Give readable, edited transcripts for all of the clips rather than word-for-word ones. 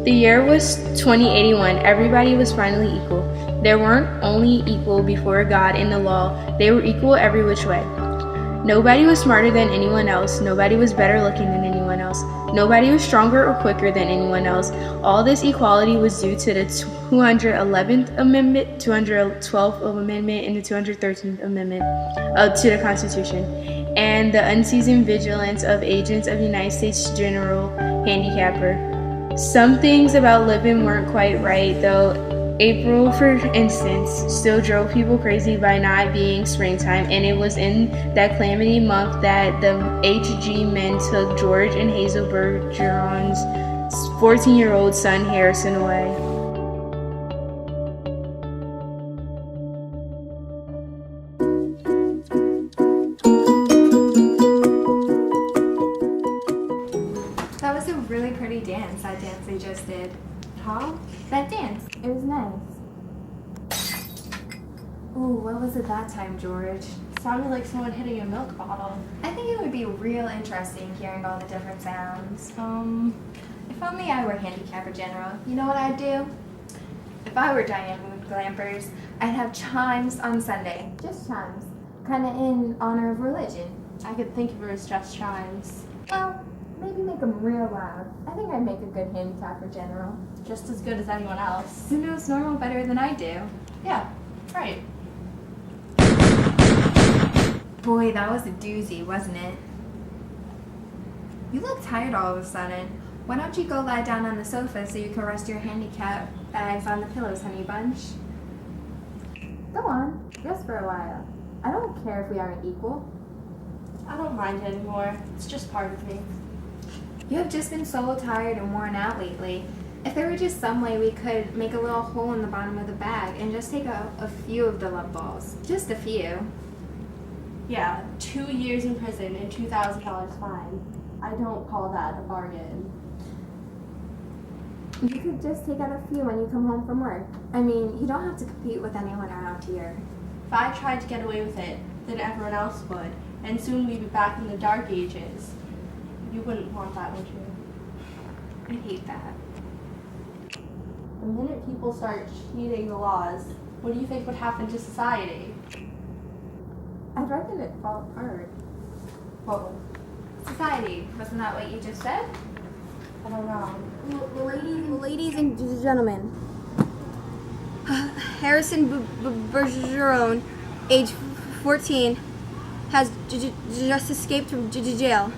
The year was 2081. Everybody was finally equal. They weren't only equal before God and the law, they were equal every which way. Nobody was smarter than anyone else. Nobody was better looking than anyone else. Nobody was stronger or quicker than anyone else. All this equality was due to the 211th Amendment, 212th Amendment, and the 213th Amendment to the Constitution, and the unceasing vigilance of agents of the United States General Handicapper. Some things about living weren't quite right, though. April, for instance, still drove people crazy by not being springtime, and it was in that calamity month that the HG men took George and Hazel Bergeron's 14-year-old son Harrison away. That was a really pretty dance, that dance they just did. Huh? That dance. It was nice. Ooh, what was it that time, George? Sounded like someone hitting a milk bottle. I think it would be real interesting hearing all the different sounds. If only I were handicapper general. You know what I'd do? If I were Diane Moon Glampers, I'd have chimes on Sunday. Just chimes. Kinda in honor of religion. I could think of it as just chimes. Well, maybe make them real loud. I think I'd make a good handicapper general. Just as good as anyone else. Who knows normal better than I do? Yeah, right. Boy, that was a doozy, wasn't it? You look tired all of a sudden. Why don't you go lie down on the sofa so you can rest your handicap bags on the pillows, honey bunch? Go on, rest for a while. I don't care if we aren't equal. I don't mind it anymore. It's just part of me. You have just been so tired and worn out lately. If there were just some way we could make a little hole in the bottom of the bag and just take a few of the love balls. Just a few. Yeah, 2 years in prison and $2,000 fine. I don't call that a bargain. You could just take out a few when you come home from work. I mean, you don't have to compete with anyone around here. If I tried to get away with it, then everyone else would, and soon we'd be back in the dark ages. You wouldn't want that, would you? I hate that. The minute people start cheating the laws, what do you think would happen to society? I'd reckon it'd fall apart. What would? Society, wasn't that what you just said? I don't know. Ladies and gentlemen, Harrison Bergeron, age 14, has just escaped from jail,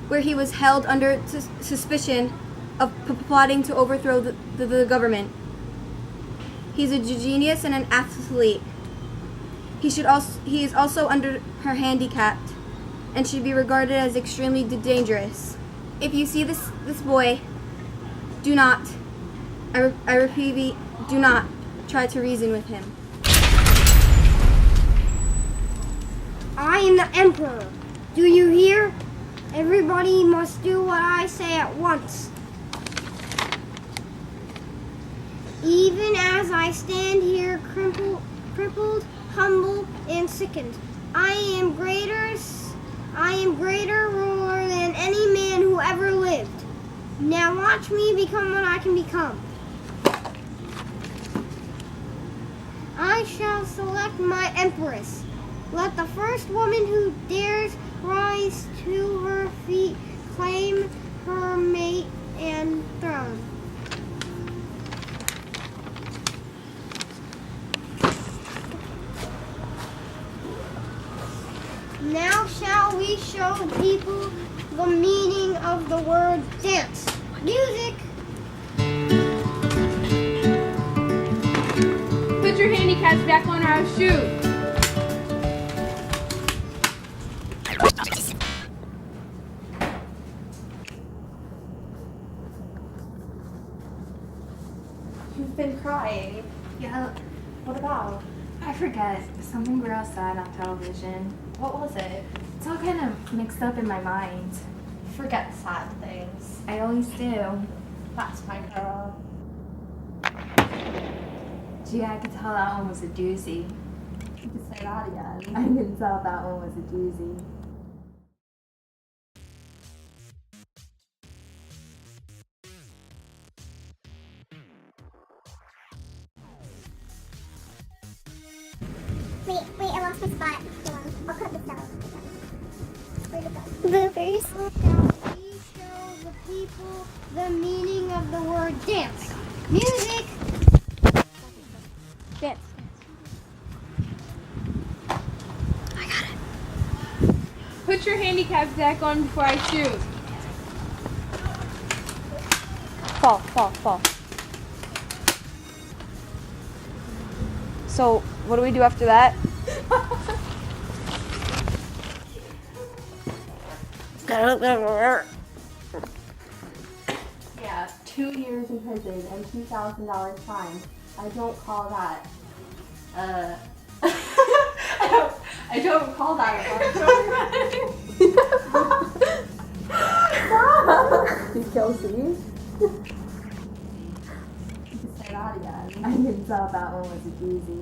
where he was held under suspicion of plotting to overthrow the government. He's a genius and an athlete. He is also under her handicapped and should be regarded as extremely dangerous. If you see this boy, do not, I repeat, do not try to reason with him. I am the Emperor. Do you hear? Everybody must do what I say at once. Even as I stand here crippled, humble, and sickened, I am greater ruler than any man who ever lived. Now watch me become what I can become. I shall select my empress. Let the first woman who dares rise to her feet claim her mate and throne. Now shall we show people the meaning of the word dance. Music! Put your handicaps back on or I'll shoot. You've been crying. Yeah, What about? I forget. Something real sad on television. What was it? It's all kind of mixed up in my mind. Forget sad things. I always do. That's my girl. Gee, I could tell that one was a doozy. You could say that again. I can tell that one was a doozy. Wait, I lost my spot. Hold on. I'll cut this out. Where'd it go? Bloopers. We show the people the meaning of the word dance. Music! Dance. Put your handicap back on before I shoot. Fall. So, what do we do after that? Yeah, 2 years in prison and $2,000 fine. I don't call that. I don't call that a Kelsey. Say that again. I can tell that one was a doozy.